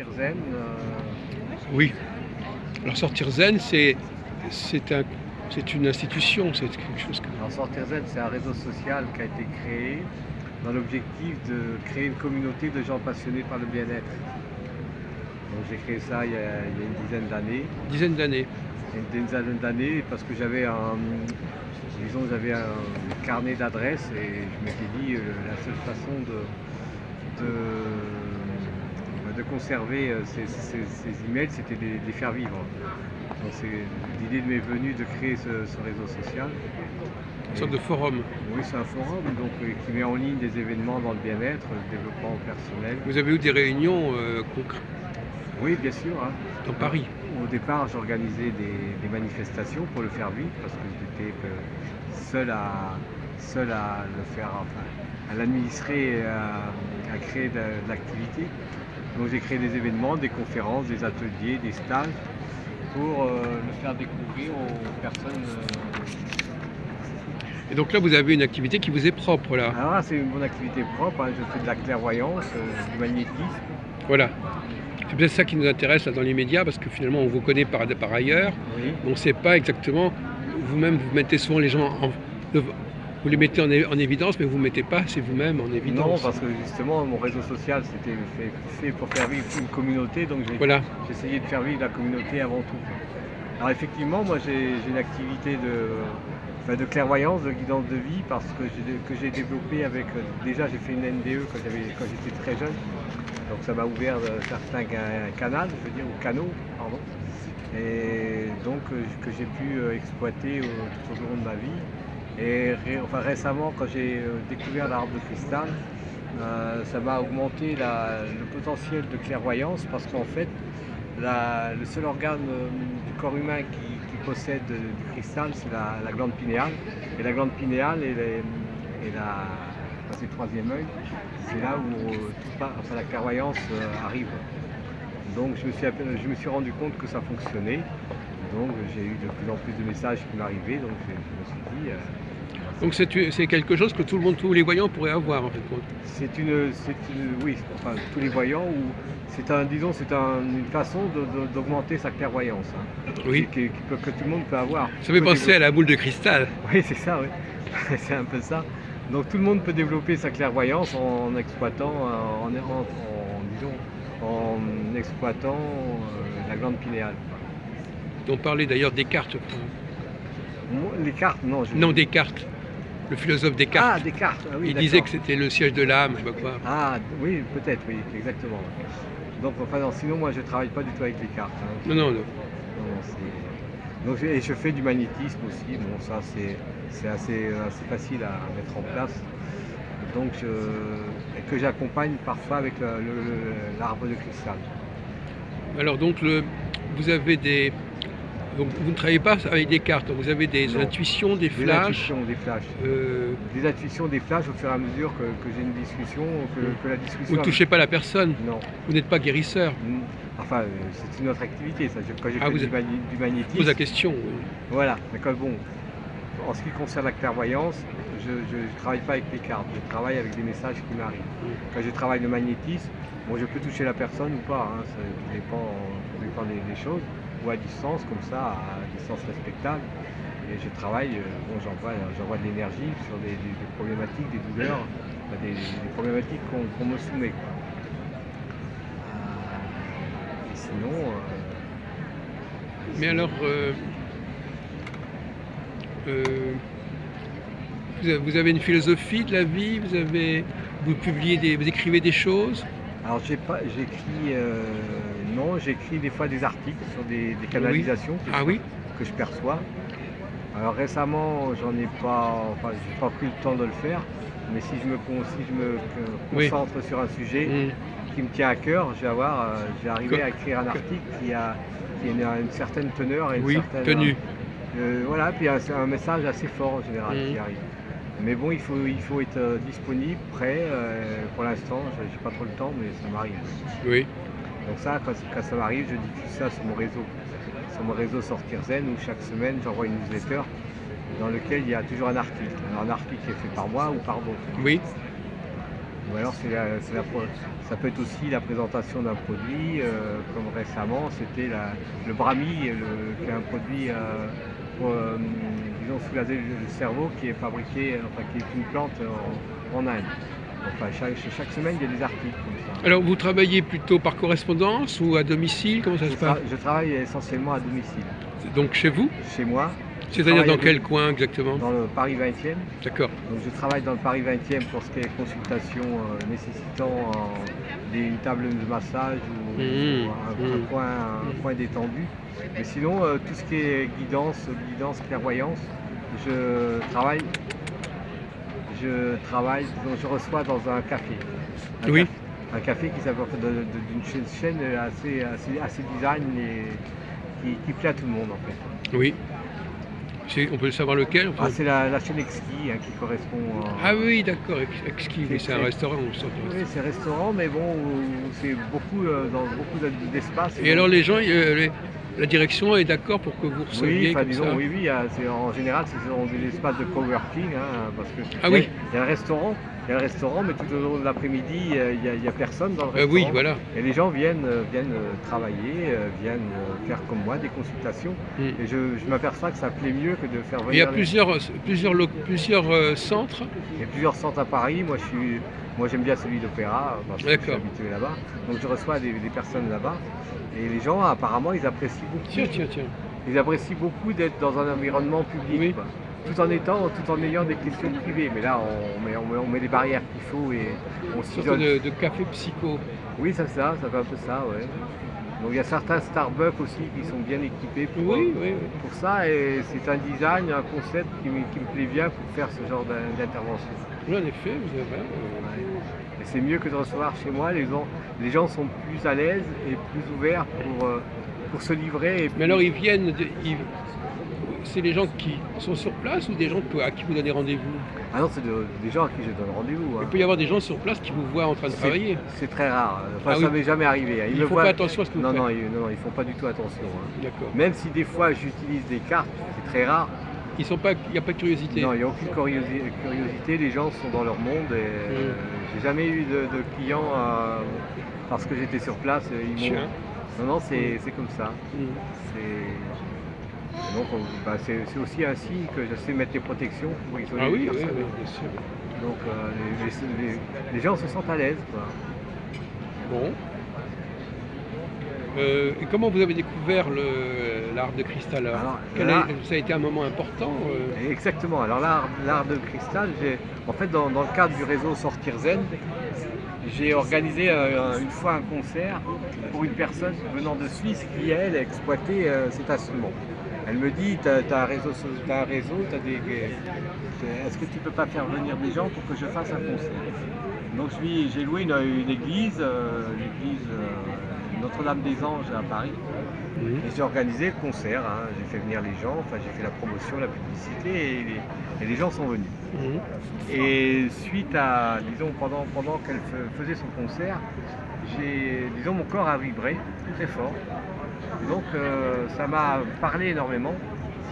Zen, Oui. Alors Sortir Zen, c'est une institution, c'est quelque chose que... alors Sortir Zen, c'est un réseau social qui a été créé dans l'objectif de créer une communauté de gens passionnés par le bien-être. Donc j'ai créé ça il y a une dizaine d'années. Dizaine d'années. Une dizaine d'années parce que j'avais un carnet d'adresses et je m'étais dit la seule façon de conserver ces emails, c'était de les faire vivre. Donc l'idée m'est venue de créer ce réseau social. Une sorte de forum. Oui, c'est un forum donc, qui met en ligne des événements dans le bien-être, le développement personnel. Vous avez eu des réunions concrètes Oui, bien sûr. Hein. dans Paris. Au départ, j'organisais des manifestations pour le faire vivre parce que j'étais seul à le faire, enfin, à l'administrer et à créer de l'activité. Donc j'ai créé des événements, des conférences, des ateliers, des stages pour le faire découvrir aux personnes. Et donc là, vous avez une activité qui vous est propre, là. Alors là, c'est une bonne activité propre. Hein. Je fais de la clairvoyance, du magnétisme. Voilà. C'est peut-être ça qui nous intéresse là dans les médias, parce que finalement, on vous connaît par ailleurs. Oui. On ne sait pas exactement. Vous-même, vous mettez souvent les gens vous les mettez en évidence, mais vous ne mettez pas, c'est vous-même en évidence. Non, parce que justement, mon réseau social, c'était fait pour faire vivre une communauté, donc j'ai essayé de faire vivre la communauté avant tout. Alors effectivement, moi j'ai une activité de clairvoyance, de guidance de vie, parce que j'ai développé avec... Déjà, j'ai fait une NDE quand j'étais très jeune, donc ça m'a ouvert certains canaux, je veux dire, ou canaux, pardon, et donc que j'ai pu exploiter tout au long de ma vie. Et récemment, quand j'ai découvert l'arbre de cristal, ça m'a augmenté le potentiel de clairvoyance parce qu'en fait, le seul organe du corps humain qui possède du cristal, c'est la glande pinéale. Et la glande pinéale c'est le troisième œil, c'est là où la clairvoyance arrive. Donc je me suis rendu compte que ça fonctionnait. Donc j'ai eu de plus en plus de messages qui m'arrivaient, donc je me suis dit... Donc c'est quelque chose que tous les voyants pourraient avoir en fait. Oui, enfin tous les voyants, c'est une façon d'augmenter sa clairvoyance, hein, oui. que tout le monde peut avoir. Ça fait penser à la boule de cristal. Oui, c'est ça, oui. C'est un peu ça. Donc tout le monde peut développer sa clairvoyance en exploitant, en exploitant la glande pinéale. On parlait d'ailleurs des cartes. Les cartes, non. Non, Descartes. Le philosophe Descartes. Ah, Descartes, ah, oui, il disait que c'était le siège de l'âme, je sais pas quoi. Ah, oui, peut-être, oui, exactement. Donc, enfin, non, sinon, moi, je ne travaille pas du tout avec les cartes. Hein. Non. Donc, je fais du magnétisme aussi. Bon, ça, c'est assez facile à mettre en place. Donc, que j'accompagne parfois avec l'arbre de cristal. Alors, donc, vous avez donc, vous ne travaillez pas avec des cartes, vous avez des intuitions, des flashs. Des intuitions, des flashs au fur et à mesure que j'ai une discussion, que la discussion... Vous ne touchez pas la personne. Non. Vous n'êtes pas guérisseur. Enfin, c'est une autre activité, ça. Quand j'ai fait du magnétisme... Je pose la question. Oui. Voilà, d'accord, bon. En ce qui concerne la clairvoyance, je ne travaille pas avec les cartes, je travaille avec des messages qui m'arrivent. Quand je travaille le magnétisme, bon, je peux toucher la personne ou pas, hein, ça dépend des choses, ou à distance, comme ça, à distance respectable. Et je travaille, j'envoie de l'énergie sur des problématiques, des douleurs, des problématiques qu'on me soumet. Et sinon... Mais alors... vous avez une philosophie de la vie, vous écrivez des choses? Alors j'écris des fois des articles sur des canalisations que je perçois. Alors récemment, j'ai pas pris le temps de le faire, mais si je me concentre sur un sujet qui me tient à cœur, je vais arriver à écrire un article qui a une certaine teneur et une certaine tenue. Voilà, puis c'est un message assez fort en général qui arrive. Mais bon, il faut être disponible, prêt. Pour l'instant, j'ai pas trop le temps, mais ça m'arrive. Oui. Donc ça, quand ça m'arrive, je diffuse ça sur mon réseau Sortir Zen, où chaque semaine, j'envoie une newsletter dans lequel il y a toujours un article. Alors, un article qui est fait par moi ou par d'autres. Oui. Ou alors ça peut être aussi la présentation d'un produit, comme récemment c'était le Brahmi, qui est un produit pour, disons, soulager le cerveau, qui est fabriqué, enfin qui est une plante en Inde. Enfin, chaque semaine il y a des articles comme ça. Alors vous travaillez plutôt par correspondance ou à domicile? Comment ça se passe? Je travaille essentiellement à domicile. Donc chez vous? Chez moi. C'est-à-dire dans quel coin exactement? Dans le Paris 20e. D'accord. Donc je travaille dans le Paris 20e pour ce qui est consultation nécessitant une table de massage ou un coin détendu. Mais sinon, tout ce qui est guidance, clairvoyance, je travaille, donc je reçois dans un café. Un café qui s'appelle d'une chaîne assez design et qui plaît à tout le monde en fait. Oui. On peut savoir lequel? Enfin... c'est la chaîne Exquis qui correspond. Ah oui, d'accord, Exquis, c'est un restaurant. Oui, c'est un restaurant, mais bon, c'est dans beaucoup d'espace. Et alors les gens, la direction est d'accord pour que vous receviez comme ça? Oui, en général, c'est dans des espaces de coworking, parce que oui. Il y a le restaurant, mais tout au long de l'après-midi, il y a personne dans le restaurant. Oui, voilà. Et les gens viennent travailler, viennent faire comme moi des consultations. Et je m'aperçois que ça plaît mieux que de faire venir. Il y a plusieurs centres. Il y a plusieurs centres à Paris. Moi, j'aime bien celui d'Opéra parce que je suis habitué là-bas. Donc je reçois des personnes là-bas. Et les gens, apparemment, ils apprécient beaucoup. Tiens. Ils apprécient beaucoup d'être dans un environnement public. Oui. Tout en ayant des questions privées. Mais là, on met les barrières qu'il faut et on s'isole. Une sorte de café psycho. Oui, ça fait un peu ça, ouais. Donc il y a certains Starbucks aussi qui sont bien équipés pour ça. Et c'est un design, un concept qui me plaît bien pour faire ce genre d'intervention. Oui, en effet, vous avez. Et c'est mieux que de recevoir chez moi. Les gens sont plus à l'aise et plus ouverts pour se livrer. Mais alors ils viennent, c'est les gens qui sont sur place ou des gens à qui vous donnez rendez-vous? Ah non, c'est des gens à qui je donne rendez-vous. Il peut y avoir des gens sur place qui vous voient en train de travailler. C'est très rare. Enfin, ça m'est jamais arrivé. Ils ne font pas attention à ce que vous faites. Non, ils ne font pas du tout attention. D'accord. Même si des fois j'utilise des cartes, c'est très rare. Il n'y a pas de curiosité. Non, il n'y a aucune curiosité. Les gens sont dans leur monde. Et j'ai jamais eu de clients parce que j'étais sur place. Non, c'est comme ça. Donc, c'est aussi un signe que je sais mettre les protections pour isoler les personnes. Oui, bien sûr. Donc, les gens se sentent à l'aise. Bon. Et comment vous avez découvert l'art de cristal? Ça a été un moment important Exactement. Alors l'art de cristal, en fait dans le cadre du réseau Sortir Zen, j'ai organisé une fois un concert pour une personne venant de Suisse qui, elle, exploitait cet instrument. Elle me dit, tu as un réseau, est-ce que tu peux pas faire venir des gens pour que je fasse un concert? Donc j'ai loué une église, l'église Notre-Dame-des-Anges à Paris. Et j'ai organisé le concert, j'ai fait venir les gens, j'ai fait la promotion, la publicité et les gens sont venus. Et suite à, disons, pendant qu'elle faisait son concert, mon corps a vibré très fort. Et donc ça m'a parlé énormément,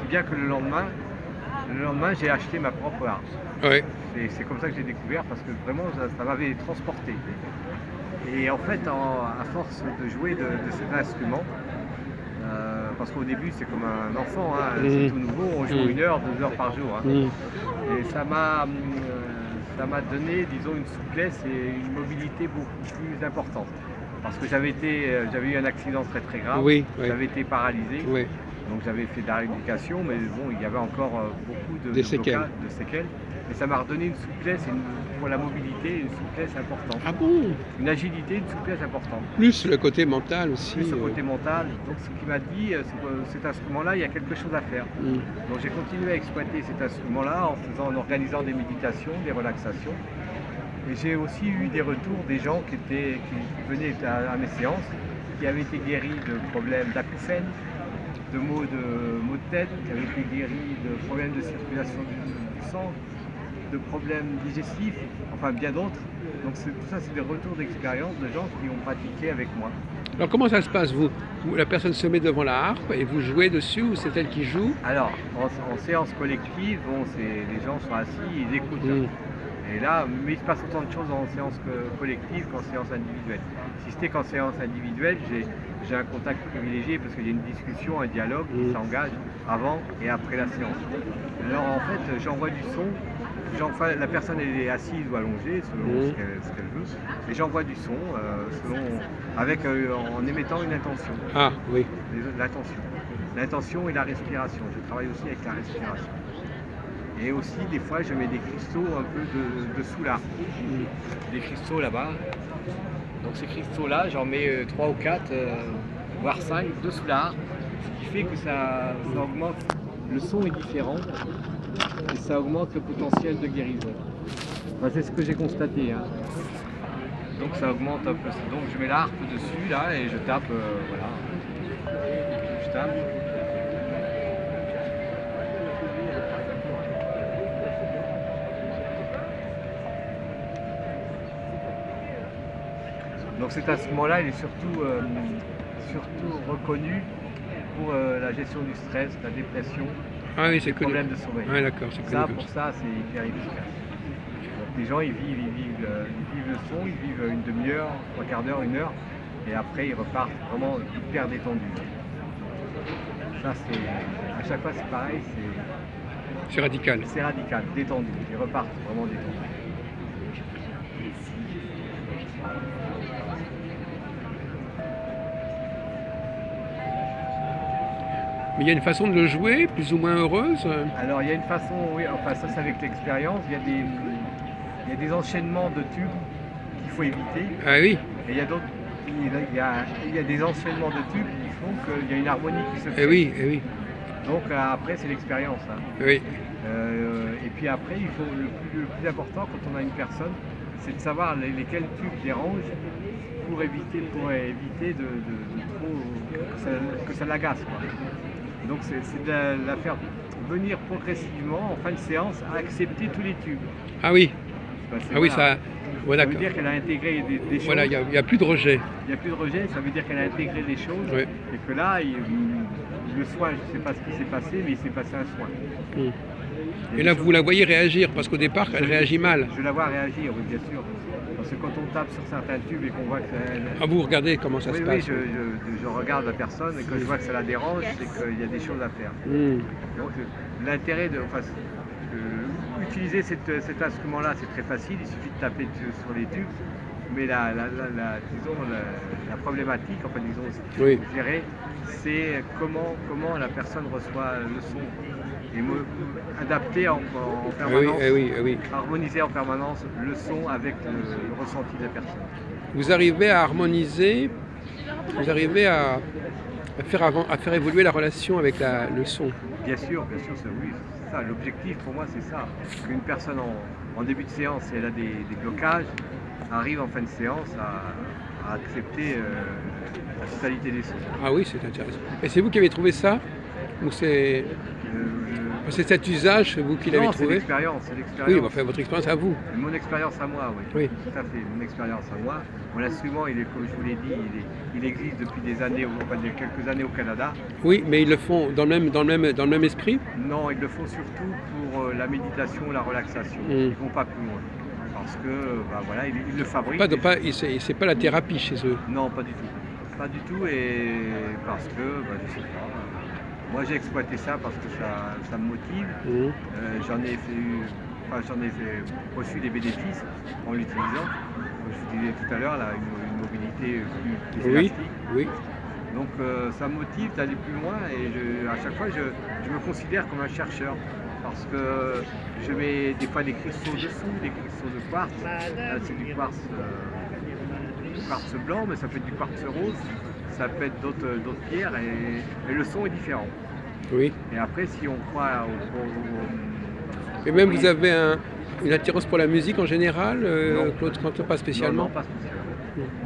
si bien que le lendemain j'ai acheté ma propre harpe. Ouais. C'est comme ça que j'ai découvert parce que vraiment ça m'avait transporté. Et en fait, à force de jouer de cet instrument, parce qu'au début c'est comme un enfant, c'est tout nouveau, on joue 1 heure, 2 heures par jour. Et ça m'a donné, disons, une souplesse et une mobilité beaucoup plus importante. Parce que j'avais eu un accident très très grave, j'avais été paralysé, donc j'avais fait de la rééducation, mais bon, il y avait encore beaucoup de séquelles. Et ça m'a redonné une souplesse pour la mobilité, une souplesse importante. Ah bon? Une agilité, une souplesse importante. Plus le côté mental aussi. Plus le côté mental. Donc ce qui m'a dit, cet instrument-là, il y a quelque chose à faire. Donc j'ai continué à exploiter cet instrument-là en organisant des méditations, des relaxations. Et j'ai aussi eu des retours des gens qui venaient à mes séances, qui avaient été guéris de problèmes d'acouphènes, de maux de tête, qui avaient été guéris de problèmes de circulation du sang, de problèmes digestifs, enfin bien d'autres. Donc tout ça, c'est des retours d'expérience de gens qui ont pratiqué avec moi. Alors comment ça se passe, la personne se met devant la harpe et vous jouez dessus ou c'est elle qui joue? Alors, en séance collective, les gens sont assis, ils écoutent. Et là, mais il se passe autant de choses en séance collective qu'en séance individuelle. Si c'était qu'en séance individuelle, j'ai un contact privilégié parce qu'il y a une discussion, un dialogue qui s'engage avant et après la séance. Alors en fait, j'envoie du son, la personne elle est assise ou allongée selon ce qu'elle veut, et j'envoie du son en émettant une intention. Ah oui. L'intention et la respiration. Je travaille aussi avec la respiration. Et aussi, des fois, je mets des cristaux un peu de soulard. Des cristaux là-bas. Donc ces cristaux-là, j'en mets 3 ou 4, voire 5, de soulard. Ce qui fait que ça augmente. Le son est différent et ça augmente le potentiel de guérison. Enfin, c'est ce que j'ai constaté. Hein. Donc ça augmente un peu. Donc je mets la harpe dessus là et je tape. Voilà. Je tape. Donc cet instrument-là, il est surtout reconnu pour la gestion du stress, la dépression, les problèmes de sommeil. Ah, d'accord, c'est connu. Pour ça, c'est hyper efficace. Donc les gens, ils vivent le son, ils vivent une demi-heure, 3 quarts d'heure, 1 heure, et après ils repartent vraiment hyper détendus. Ça, à chaque fois, c'est pareil, c'est radical. C'est radical, détendu. Ils repartent vraiment détendus. Mais il y a une façon de le jouer, plus ou moins heureuse. Alors il y a une façon, oui, enfin ça c'est avec l'expérience, il y a des enchaînements de tubes qu'il faut éviter. Ah oui. Et il y a d'autres, il y a des enchaînements de tubes qui font qu'il y a une harmonie qui se fait. Eh oui, eh oui. Donc après c'est l'expérience. Hein. Oui. Et puis après, il faut le plus important quand on a une personne, c'est de savoir lesquels tubes dérangent pour éviter de trop que ça l'agace. Donc c'est de la faire venir progressivement en fin de séance à accepter tous les tubes. Ah oui. Ah oui, ça. Voilà, ça veut dire qu'elle a intégré des choses. Voilà, il n'y a plus de rejet. Il n'y a plus de rejet, ça veut dire qu'elle a intégré des choses. Oui. Et que là, le soin, je ne sais pas ce qui s'est passé, mais il s'est passé un soin. Et là, vous la voyez réagir, parce qu'au départ, elle réagit mal. Je la vois réagir, oui, bien sûr. Parce que quand on tape sur certains tubes et qu'on voit que ça... Ah, vous regardez comment ça se passe. Oui, je regarde la personne et quand je vois que ça la dérange, c'est qu'il y a des choses à faire. Donc l'intérêt de... utiliser cet instrument-là, c'est très facile, il suffit de taper sur les tubes. Mais la problématique, enfin disons, gérer, c'est comment la personne reçoit le son. Et adapter en permanence, harmoniser en permanence le son avec le ressenti de la personne. Vous arrivez à harmoniser, vous arrivez à faire évoluer la relation avec le son. Bien sûr, oui, c'est ça. L'objectif pour moi c'est ça. Qu'une personne en début de séance, si elle a des blocages, arrive en fin de séance à accepter la totalité des sons. Ah oui, c'est intéressant. Et c'est vous qui avez trouvé ça? Ou c'est cet usage, c'est vous qui l'avez trouvé? C'est l'expérience. Oui, enfin, votre expérience à vous. Mon expérience à moi, oui. Tout à fait, mon expérience à moi. Mon instrument, comme je vous l'ai dit, il existe depuis des années, quelques années au Canada. Oui, mais ils le font dans le même esprit? Non, ils le font surtout pour la méditation, la relaxation. Ils ne vont pas plus loin. Parce que, ils le fabriquent. C'est pas la thérapie chez eux? Non, pas du tout. Pas du tout, et parce que, je sais pas. Moi j'ai exploité ça parce que ça me motive. J'en ai reçu des bénéfices en l'utilisant. Comme je vous disais tout à l'heure, une mobilité plus élastique. Oui. Donc ça me motive d'aller plus loin et à chaque fois je me considère comme un chercheur. Parce que je mets des fois des cristaux dessous, des cristaux de quartz. Là c'est du quartz blanc, mais ça peut être du quartz rose. Ça peut être d'autres pierres et le son est différent. Oui. Et après, si on croit Et même vous avez une attirance pour la musique en général, Claude Cantor, pas spécialement? Non, pas spécialement.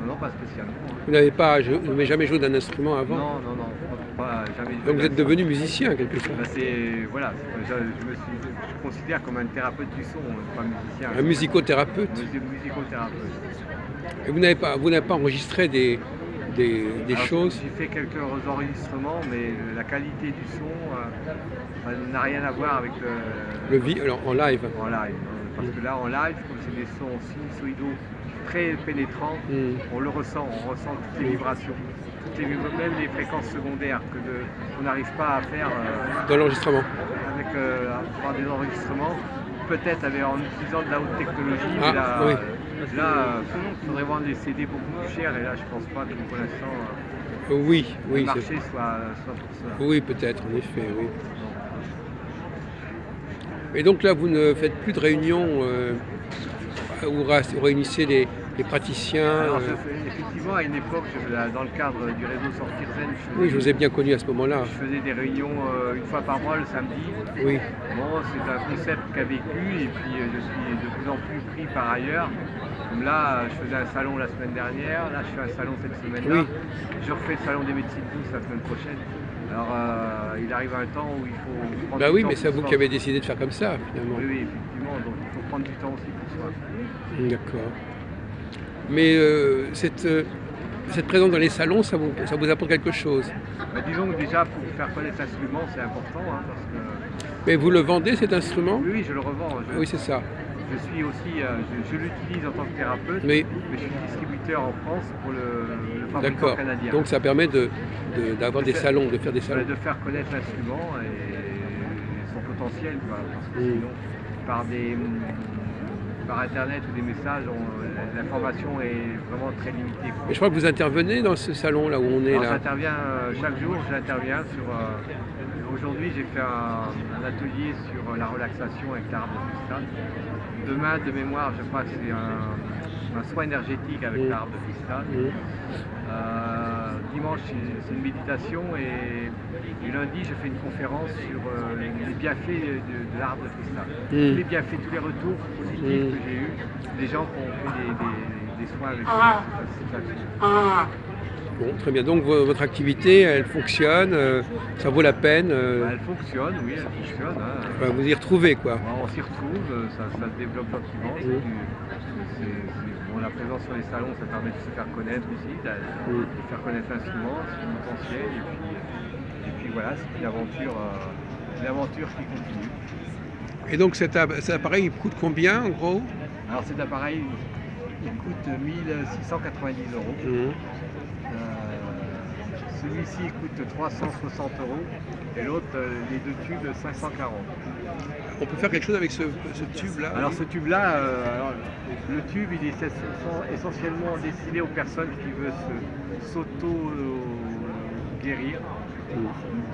Non, pas spécialement. Vous n'avez jamais joué d'un instrument avant? Non, pas jamais. Donc vous êtes devenu musicien quelque sorte? Je considère comme un thérapeute du son, pas musicien. Un musicothérapeute? Musicothérapeute. Et vous n'avez pas enregistré des choses? J'ai fait quelques enregistrements, mais la qualité du son n'a rien à voir avec alors, en live? En live. parce que là en live, comme c'est des sons sinusoïdaux très pénétrants, on le ressent, on ressent toutes les vibrations, même les fréquences secondaires qu'on n'arrive pas à faire dans l'enregistrement. Par des enregistrements, peut-être en utilisant de la haute technologie, Ah, mais oui. là, il faudrait vendre des CD beaucoup plus chers et là je pense pas que pour l'instant le marché soit pour cela. Oui, peut-être, en effet, oui. Et donc là, vous ne faites plus de réunions où vous réunissez les praticiens. Alors, effectivement, à une époque, dans le cadre du réseau Sortir Zen, oui, je vous ai bien connu à ce moment-là. Je faisais des réunions une fois par mois le samedi. Oui. Bon, c'est un concept qu'a vécu et puis je suis de plus en plus pris par ailleurs. Comme là, je faisais un salon la semaine dernière, là je fais un salon cette semaine-là. Oui. Je refais le salon des médecines douces la semaine prochaine. Alors il arrive un temps où il faut prendre bah du oui, temps. Mais c'est vous qui avez décidé de faire comme ça, finalement. Oui, effectivement, donc il faut prendre du temps aussi pour soi. D'accord. Mais cette présence dans les salons, ça vous apporte quelque chose? Bah, disons que déjà pour faire connaître l'instrument, c'est important, hein, parce que... Mais vous le vendez cet instrument? Oui, je le revends. Oui, c'est ça. Je suis aussi, je l'utilise en tant que thérapeute, mais je suis distributeur en France pour le fabricant canadien. Donc ça permet d'avoir des salons, de faire des salons. De faire connaître l'instrument et son potentiel, quoi, parce que sinon, par internet ou des messages, l'information est vraiment très limitée. Mais je crois que vous intervenez dans ce salon là où on est. Alors, j'interviens chaque jour, sur... Aujourd'hui, j'ai fait un atelier sur la relaxation avec l'arbre de cristal. Demain, de mémoire, je crois que c'est un soin énergétique avec l'arbre de cristal. Dimanche, c'est une méditation et lundi, je fais une conférence sur les bienfaits de l'arbre de cristal. Tous les bienfaits, tous les retours positifs que j'ai eus, des gens qui ont fait des soins avec ça. Bon, très bien. Donc votre activité, elle fonctionne, ça vaut la peine. Elle fonctionne, oui, elle fonctionne. Hein. Vous y retrouvez, quoi. On s'y retrouve, ça se développe gentiment. Bon, la présence sur les salons, ça permet de se faire connaître aussi, de faire connaître l'instrument, son potentiel, et puis voilà, c'est une aventure qui continue. Et donc cet appareil, il coûte combien en gros? Alors cet appareil, il coûte 1690 €. Celui-ci coûte 360 € et l'autre, les deux tubes, 540. On peut faire quelque chose avec ce tube-là? Alors ce tube-là, le tube, il est essentiellement destiné aux personnes qui veulent s'auto-guérir. Il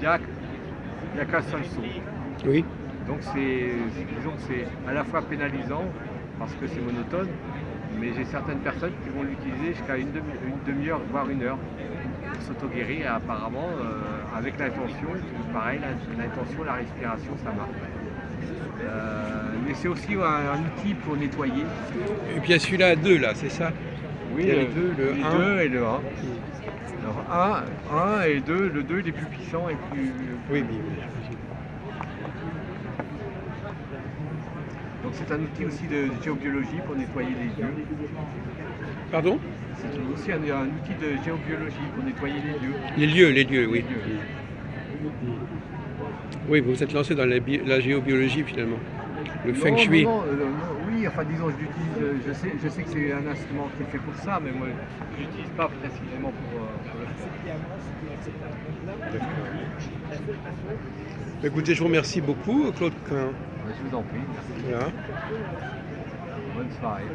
n'y a qu'un seul son. Oui. Donc disons que c'est à la fois pénalisant parce que c'est monotone, mais j'ai certaines personnes qui vont l'utiliser jusqu'à une demi-heure, voire une heure. S'auto-guérir apparemment avec l'intention, pareil, l'intention, la respiration, ça marche. Mais c'est aussi un outil pour nettoyer. Et puis il y a celui-là à deux, là, c'est ça? Oui, les deux et le 1. Alors 1 et 2, le 2 il est plus puissant et plus... Oui. Donc c'est un outil aussi de géobiologie pour nettoyer les lieux. Pardon? C'est aussi un outil de géobiologie pour nettoyer les lieux. Les lieux, oui. Oui, vous vous êtes lancé dans la géobiologie finalement. Le feng shui. Oui, enfin disons, je sais que c'est un instrument qui est fait pour ça, mais moi je l'utilise pas précisément pour le faire. Écoutez, je vous remercie beaucoup, Claude Quin. Je vous en prie. Voilà. Bonne soirée.